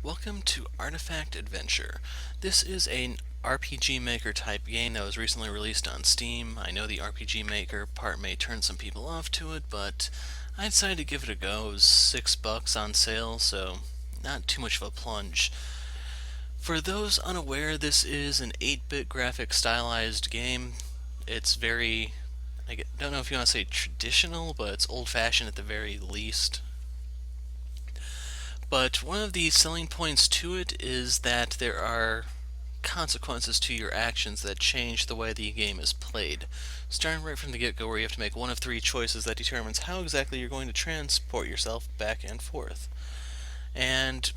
Welcome to Artifact Adventure. This is an RPG Maker type game that was recently released on Steam. I know the RPG Maker part may turn some people off to it, but I decided to give it a go. It was $6 on sale, so not too much of a plunge. For those unaware, this is an 8-bit graphic stylized game. It's very, don't know if you want to say traditional, but it's old-fashioned at the very least. But one of the selling points to it is that there are consequences to your actions that change the way the game is played. Starting right from the get-go, where you have to make one of three choices that determines how exactly you're going to transport yourself back and forth. And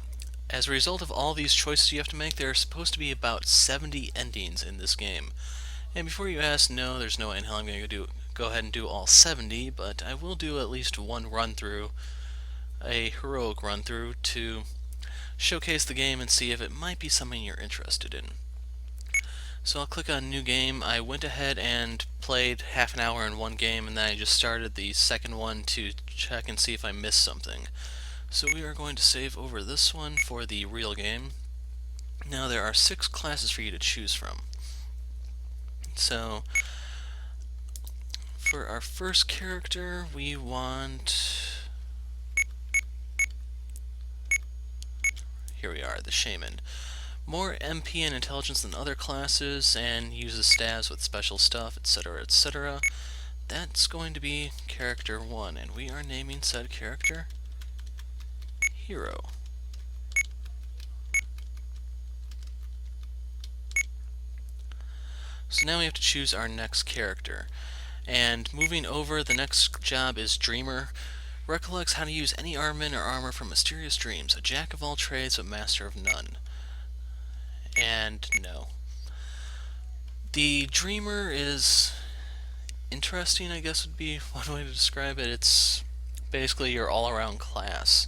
as a result of all these choices you have to make, there are supposed to be about 70 endings in this game. And before you ask, no, there's no way in hell I'm going to go ahead and do all 70, but I will do at least one run-through, a heroic run-through, to showcase the game and see if it might be something you're interested in. So I'll click on New Game. I went ahead and played half an hour in one game, and then I just started the second one to check and see if I missed something. So we are going to save over this one for the real game. Now there are 6 classes for you to choose from. So for our first character, we want... Here we are, the Shaman. More MP and intelligence than other classes, and uses stabs with special stuff, etc., etc. That's going to be character 1, and we are naming said character Hero. So now we have to choose our next character. And moving over, the next job is Dreamer. Recollects how to use any armament or armor from mysterious dreams. A jack of all trades, but master of none. And no. The Dreamer is interesting, I guess would be one way to describe it. It's basically your all-around class.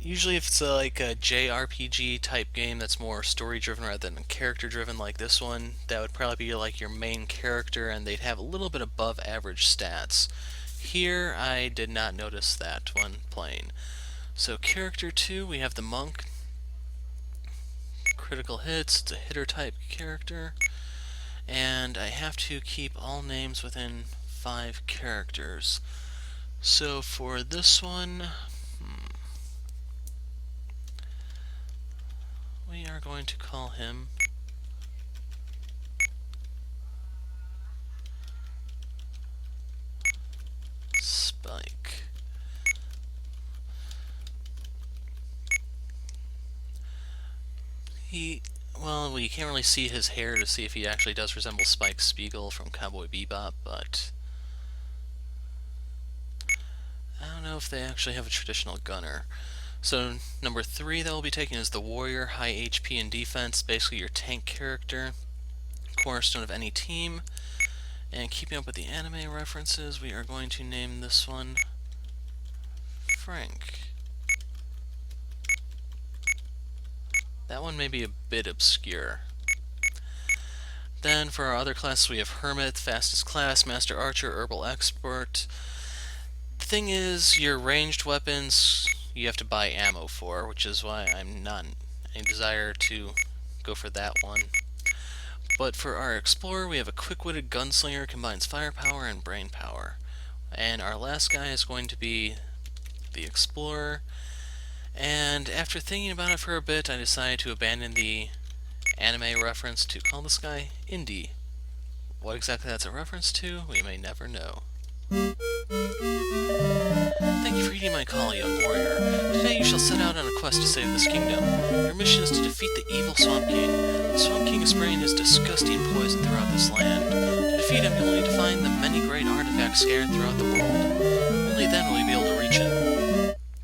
Usually if it's like a JRPG type game that's more story-driven rather than character-driven like this one, that would probably be like your main character, and they'd have a little bit above average stats. Here, I did not notice that when playing. So character 2, we have the Monk. Critical hits, it's a hitter type character. And I have to keep all names within 5 characters. So for this one, we are going to call him Spike. Well, you can't really see his hair to see if he actually does resemble Spike Spiegel from Cowboy Bebop, but I don't know if they actually have a traditional gunner. So number 3 that we'll be taking is the Warrior, high HP and defense, basically your tank character, cornerstone of any team. And keeping up with the anime references, we are going to name this one Frank. That one may be a bit obscure. Then for our other classes, we have Hermit, fastest class, Master Archer, Herbal Expert. The thing is, your ranged weapons you have to buy ammo for, which is why I'm not a desire to go for that one. But for our Explorer, we have a quick-witted gunslinger, combines firepower and brain power. And our last guy is going to be the Explorer. And after thinking about it for a bit, I decided to abandon the anime reference to call this guy Indy. What exactly that's a reference to, we may never know. Thank you for heeding my call, young warrior. Today you shall set out on a quest to save this kingdom. Your mission is to defeat the evil Swamp King. The Swamp King is spraying his disgusting poison throughout this land. To defeat him, you'll need to find the many great artifacts scattered throughout the world. Only then will you be able to reach him.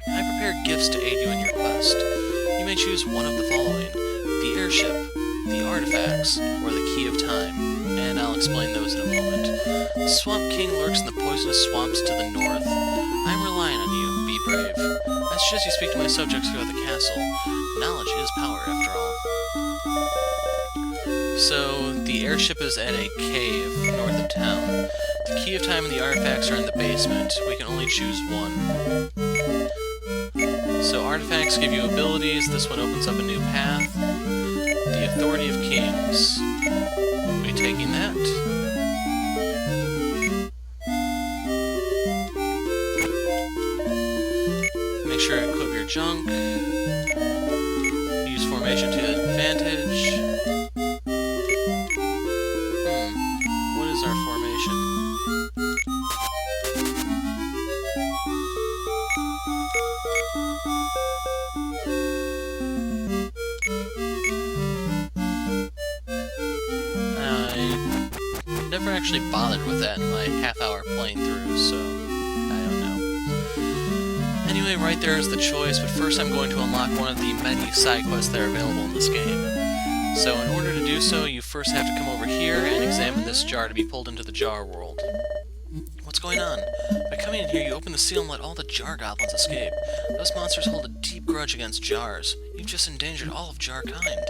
I prepared gifts to aid you in your quest. You may choose one of the following: the airship, the artifacts, or the key of time, and I'll explain those in a moment. The Swamp King lurks in the poisonous swamps to the north. I'm relying on you. Be brave. I suggest you speak to my subjects throughout the castle. Knowledge is power, after all. So, the airship is at a cave north of town. The key of time and the artifacts are in the basement. We can only choose one. So artifacts give you abilities. This one opens up a new path. The Authority of Kings. We'll be taking that. Make sure to equip your junk. Use formation to advantage. What is our formation? I never actually bothered with that in my half-hour playing through, so I don't know. Anyway, right there is the choice, but first I'm going to unlock one of the many side quests that are available in this game. So in order to do so, you first have to come over here and examine this jar to be pulled into the jar world. What's going on? By coming in here, you open the seal and let all the jar goblins escape. Those monsters hold a deep grudge against jars. You've just endangered all of jar kind.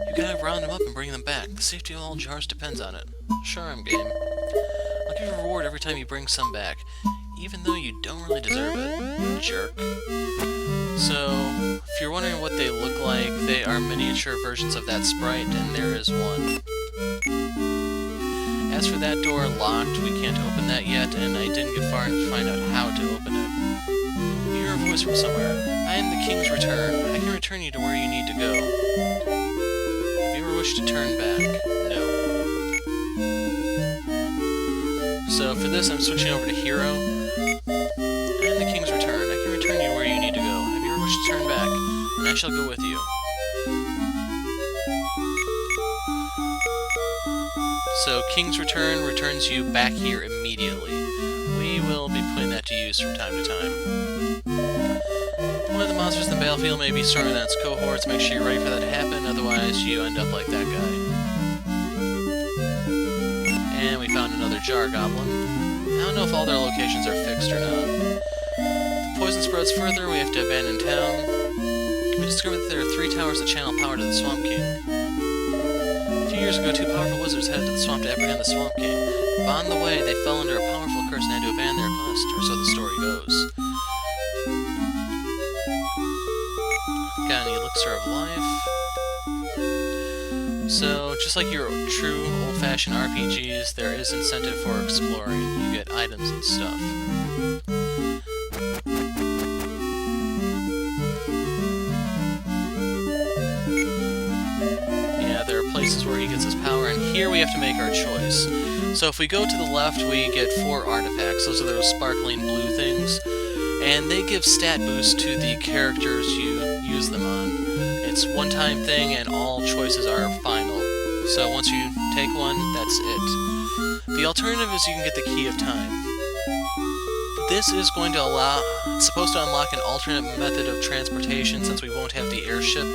You gotta round them up and bring them back. The safety of all jars depends on it. Sure, I'm game. I'll give you a reward every time you bring some back, even though you don't really deserve it, jerk. So, if you're wondering what they look like, they are miniature versions of that sprite, and there is one. As for that door, locked, we can't open that yet, and I didn't get far to find out how to open it. You hear a voice from somewhere. I am the King's Return. I can return you to where you need to go. Have you ever wished to turn back? No. So for this, I'm switching over to Hero. I am the King's Return. I can return you where you need to go. Have you ever wished to turn back? And I shall go with you. So King's Return returns you back here immediately. We will be putting that to use from time to time. One of the monsters in the battlefield may be stronger than its cohorts. Make sure you're ready for that to happen, otherwise you end up like that guy. And we found another jar goblin. I don't know if all their locations are fixed or not. If the poison spreads further, we have to abandon town. We discovered that there are 3 towers that channel power to the Swamp King. A few years ago, 2 powerful wizards headed to the swamp to apprehend the Swamp King. But on the way, they fell under a powerful curse and had to abandon their quest, or so the story goes. Got an elixir of life. So, just like your true old-fashioned RPGs, there is incentive for exploring. You get items and stuff. Yeah, there are places where he gets his power, and here we have to make our choice. So if we go to the left, we get 4 artifacts. Those are those sparkling blue things. And they give stat boosts to the characters you use them on. It's one-time thing, and all choices are final. So once you take one, that's it. The alternative is you can get the Key of Time. This is going to it's supposed to unlock an alternate method of transportation since we won't have the airship.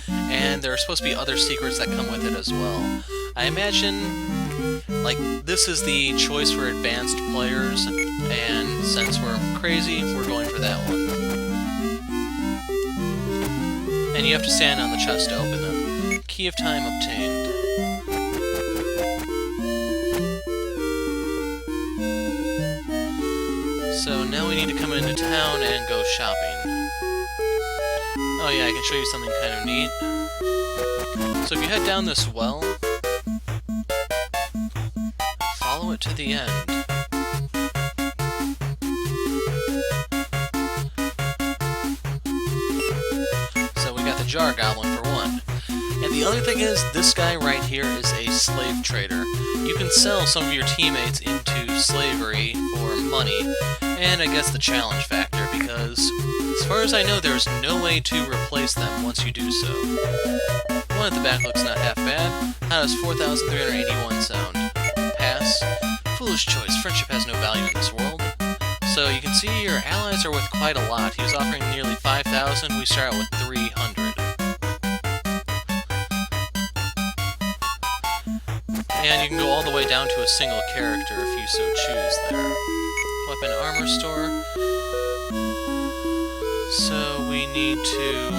And there are supposed to be other secrets that come with it as well. I imagine, like, this is the choice for advanced players, and since we're crazy, we're going for that one. And you have to stand on the chest to open them. Key of Time obtained. So now we need to come into town and go shopping. Oh yeah, I can show you something kind of neat. So if you head down this well, follow it to the end. So we got the jar goblin for one. And the other thing is, this guy right here is a slave trader. You can sell some of your teammates into slavery for money, and I guess the challenge factor, because as far as I know, there's no way to replace them once you do so. One at the back looks not half bad. How does 4,381 sound? Pass. Foolish choice. Friendship has no value in this world. So you can see your allies are worth quite a lot. He was offering nearly 5,000. We start out with 300. And you can go all the way down to a single character if you so choose there. Weapon armor store. So we need to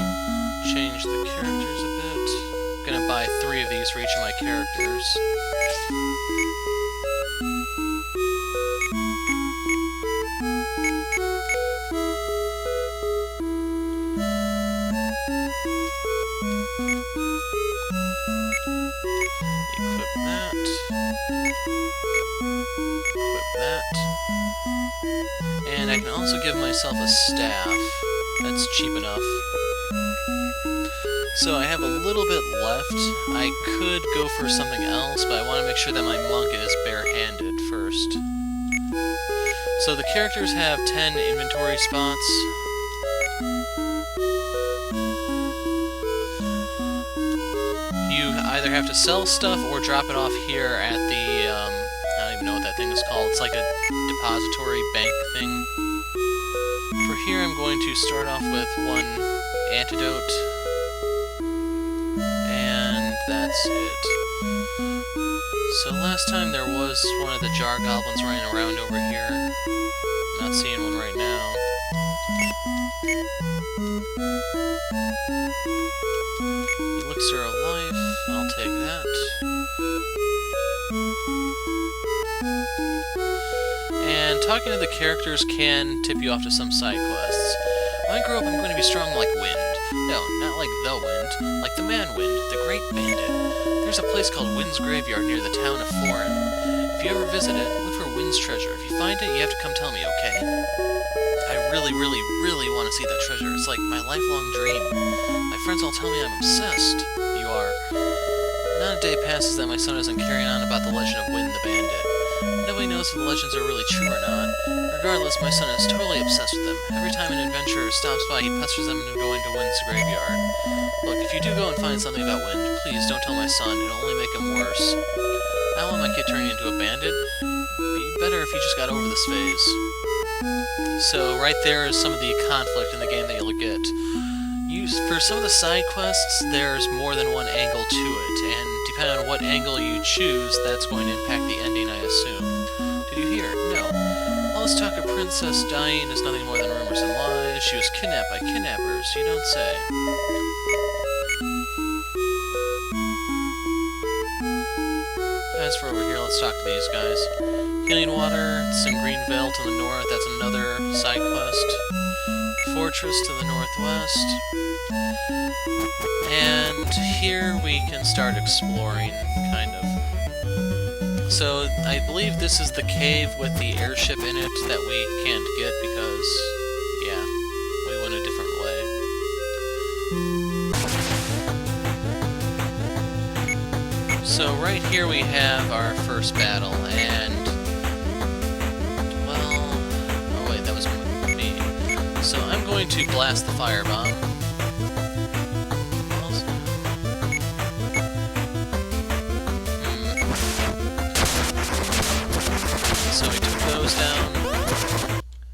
change the characters a bit. I'm gonna buy 3 of these for each of my characters. that. And I can also give myself a staff. That's cheap enough. So I have a little bit left. I could go for something else, but I want to make sure that my monk is bare-handed first. So the characters have 10 inventory spots. You either have to sell stuff or drop it off here at the, I don't even know what that thing is called. It's like a depository bank thing. For here I'm going to start off with one antidote. And that's it. So last time there was one of the jar goblins running around over here. Not seeing one right now. Elixir of life, I'll take that. And talking to the characters can tip you off to some side quests. When I grow up, I'm going to be strong like wind. No, not like the wind, like the man wind, the great bandit. There's a place called Wind's Graveyard near the town of Florin. If you ever visit it, look for Wind's treasure. If you find it, you have to come tell me, okay? I really want to see that treasure. It's like my lifelong dream. My friends all tell me I'm obsessed. You are. Not a day passes that my son isn't carrying on about the legend of Wind the Bandit. Nobody knows if the legends are really true or not. Regardless, my son is totally obsessed with them. Every time an adventurer stops by, he pesters them into going to Wind's graveyard. Look, if you do go and find something about Wind, please don't tell my son. It'll only make him worse. I don't want my kid turning into a bandit. It'd be better if he just got over this phase. So right there is some of the conflict in the game that you'll get. For some of the side quests, there's more than one angle to it, and depending on what angle you choose, that's going to impact the ending, I assume. Did you hear? No. All this talk of Princess dying is nothing more than rumors and lies. She was kidnapped by kidnappers, you don't say. As for over here, let's talk to these guys. Healing Water, it's in Greenvale to the north, that's another side quest. Fortress to the northwest. And here we can start exploring, kind of. So, I believe this is the cave with the airship in it that we can't get because, yeah, we went a different way. So right here we have our first battle, and, well, oh wait, that was me. So I'm going to blast the firebomb. So we took those down.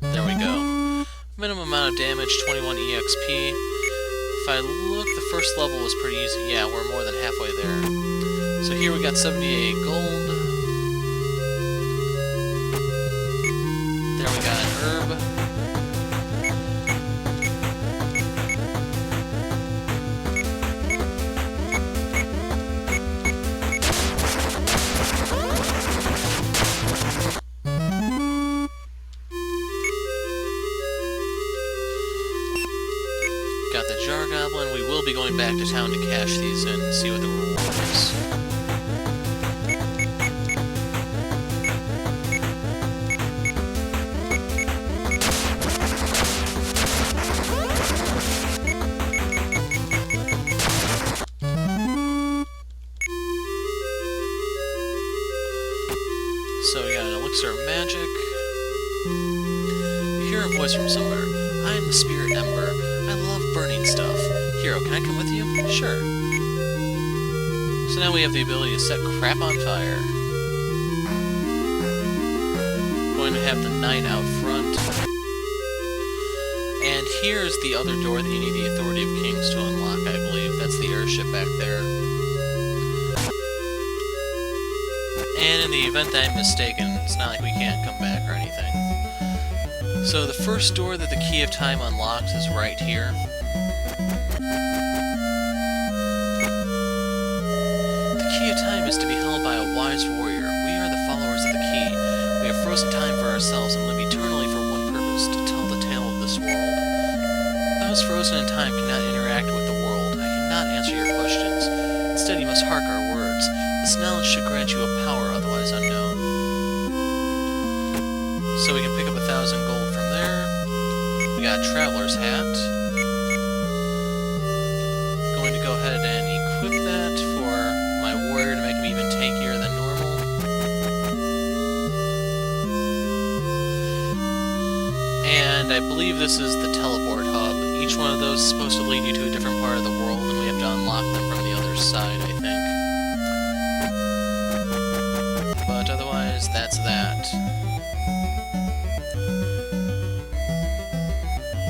There we go. Minimum amount of damage, 21 EXP. If I look, the first level was pretty easy. Yeah, we're more than halfway there. So here we got 78 gold. There we got an herb. Got the jar goblin. We will be going back to town to cash these in and see what the reward is. So we got an elixir of magic. You hear a voice from somewhere. I am the spirit Ember. I love burning stuff. Hero, can I come with you? Sure. So now we have the ability to set crap on fire. Going to have the knight out front. And here's the other door that you need the Authority of Kings to unlock, I believe. That's the airship back there. And in the event that I'm mistaken, it's not like we can't come back or anything. So the first door that the Key of Time unlocks is right here. The Key of Time is to be held by a wise warrior. We are the followers of the Key. We have frozen time for ourselves and live eternally for one purpose, to tell the tale of this world. Those frozen in time cannot interact with the world. I cannot answer your questions. Instead, you must hark our words. This knowledge should grant you a power otherwise unknown. So we can pick up 1,000 gold from there. We got a Traveler's Hat. Going to go ahead and equip that for my warrior to make him even tankier than normal. And I believe this is the teleport hub. Each one of those is supposed to lead you to a different part of the world, and we have to unlock them from the other side, I think. But otherwise, that's that.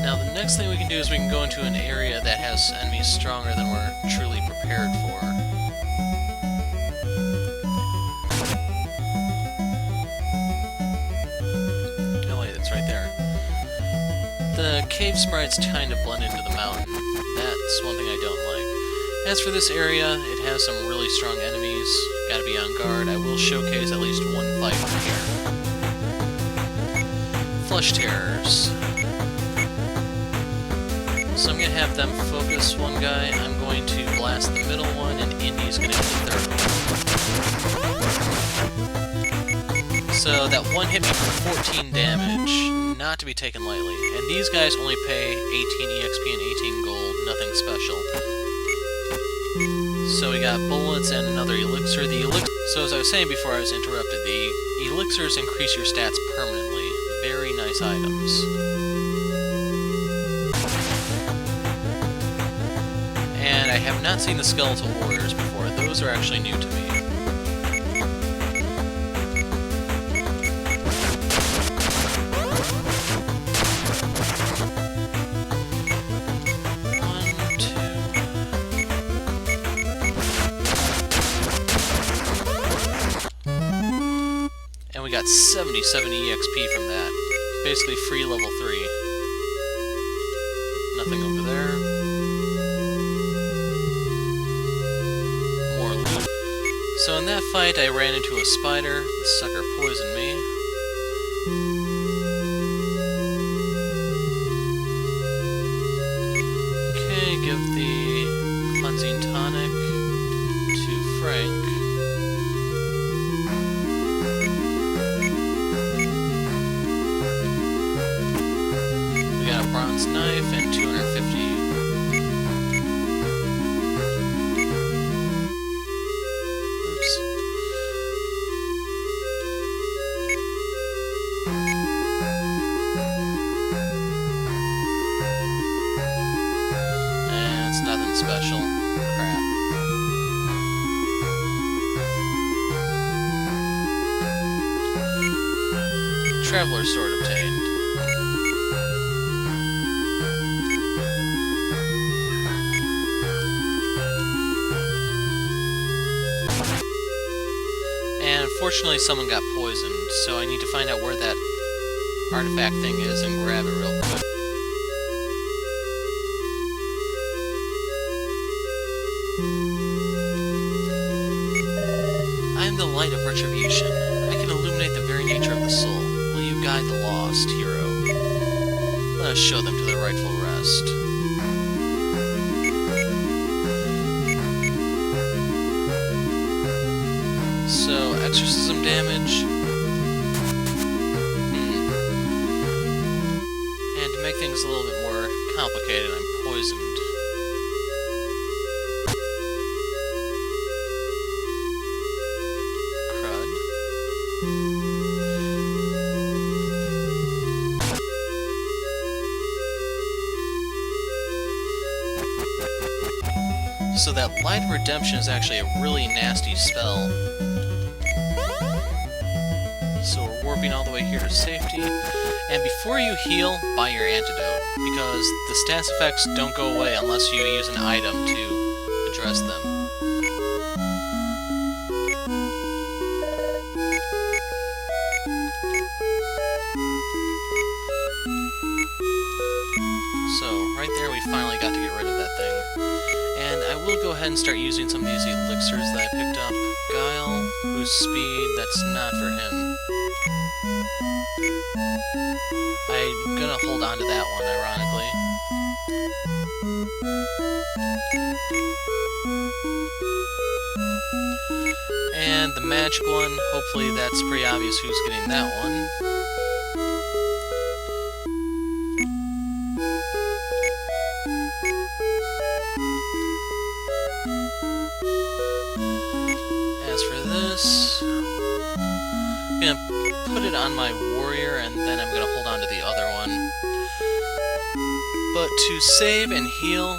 Now, the next thing we can do is we can go into an area that has enemies stronger than we're truly prepared for. Oh wait, that's right there. The cave sprites kind of blend into the mountain. That's one thing I don't like. As for this area, it has some really strong enemies. Gotta be on guard. I will showcase at least one fight from here. Flesh Terrors. So I'm going to have them focus one guy, I'm going to blast the middle one, and Indy's going to hit the third one. So that one hit me for 14 damage, not to be taken lightly. And these guys only pay 18 EXP and 18 gold, nothing special. So we got bullets and another elixir. So as I was saying before I was interrupted, the elixirs increase your stats permanently. Very nice items. And I have not seen the Skeletal Warriors before. Those are actually new to me. And we got 77 EXP from that. Basically free level 3. Nothing over there. More loot. So in that fight I ran into a spider. The sucker poisoned me. Okay, give the cleansing tonic to Frank. Bronze knife and 250. Oops. And it's nothing special. Crap. Traveler's Sword obtained. Unfortunately, someone got poisoned, so I need to find out where that artifact thing is and grab it real quick. I am the light of retribution. I can illuminate the very nature of the soul. Will you guide the lost, hero? Let us show them to their rightful rest. So, exorcism damage. And to make things a little bit more complicated, I'm poisoned. Crud. So that Light of Redemption is actually a really nasty spell. So we're warping all the way here to safety. And before you heal, buy your antidote, because the stats effects don't go away unless you use an item to address them. So, right there we finally got to get rid of that thing. And I will go ahead and start using some of these elixirs that I picked up. Guile, boost speed, that's not for him. I'm gonna hold on to that one, ironically. And the magic one, hopefully that's pretty obvious who's getting that one. this. I'm gonna put it on my warrior, and then I'm gonna hold on to the other one. But to save and heal,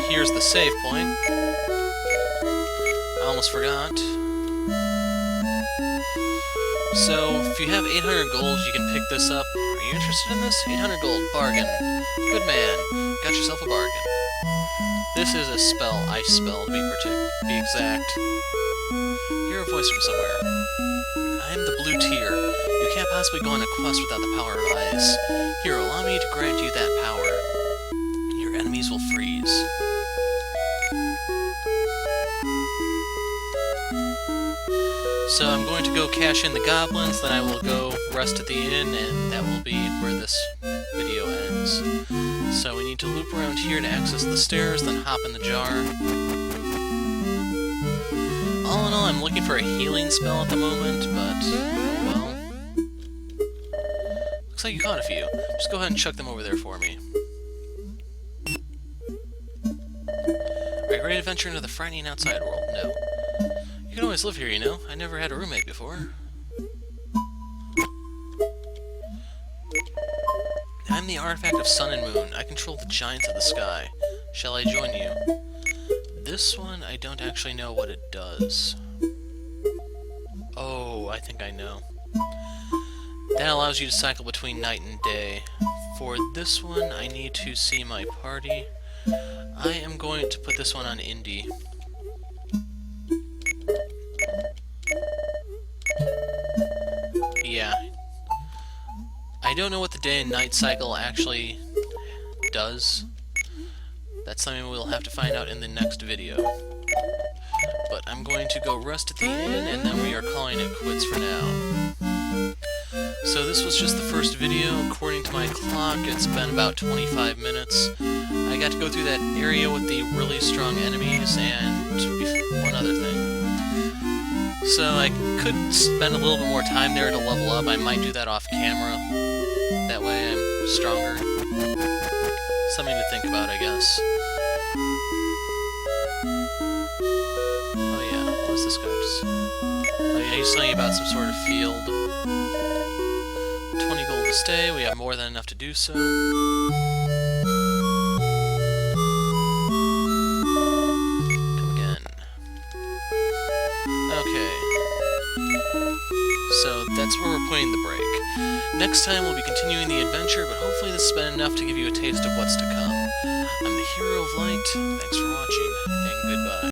here's the save point. I almost forgot. So, if you have 800 gold, you can pick this up. Are you interested in this? 800 gold, bargain. Good man, got yourself a bargain. This is a spell, ice spell to be exact. Hear a voice from somewhere. I am the blue tier. You can't possibly go on a quest without the power of ice. Here, allow me to grant you that power. Your enemies will freeze. So I'm going to go cash in the goblins, then I will go rest at the inn, and that will be where this video ends. So we need to loop around here to access the stairs, then hop in the jar. All in all, I'm looking for a healing spell at the moment, but, well... Looks like you caught a few. Just go ahead and chuck them over there for me. Are you ready to venture into the frightening outside world? No. You can always live here, you know. I never had a roommate before. I'm the artifact of sun and moon. I control the giants of the sky. Shall I join you? This one, I don't actually know what it does. Oh, I think I know. That allows you to cycle between night and day. For this one, I need to see my party. I am going to put this one on indie. Yeah. I don't know what the day and night cycle actually does. That's something we'll have to find out in the next video. But I'm going to go rest at the inn, and then we are calling it quits for now. So this was just the first video. According to my clock, it's been about 25 minutes. I got to go through that area with the really strong enemies, and one other thing. So I could spend a little bit more time there to level up. I might do that off camera. That way I'm stronger. Something to think about, I guess. Oh yeah, what's this guy? Oh yeah, he's telling you about some sort of field. 20 gold to stay, we have more than enough to do so. Come again. Okay. So that's where we're putting the break. Next time we'll be continuing the adventure, but hopefully this has been enough to give you a taste of what's to come. I'm the Hero of Light, thanks for watching, and goodbye.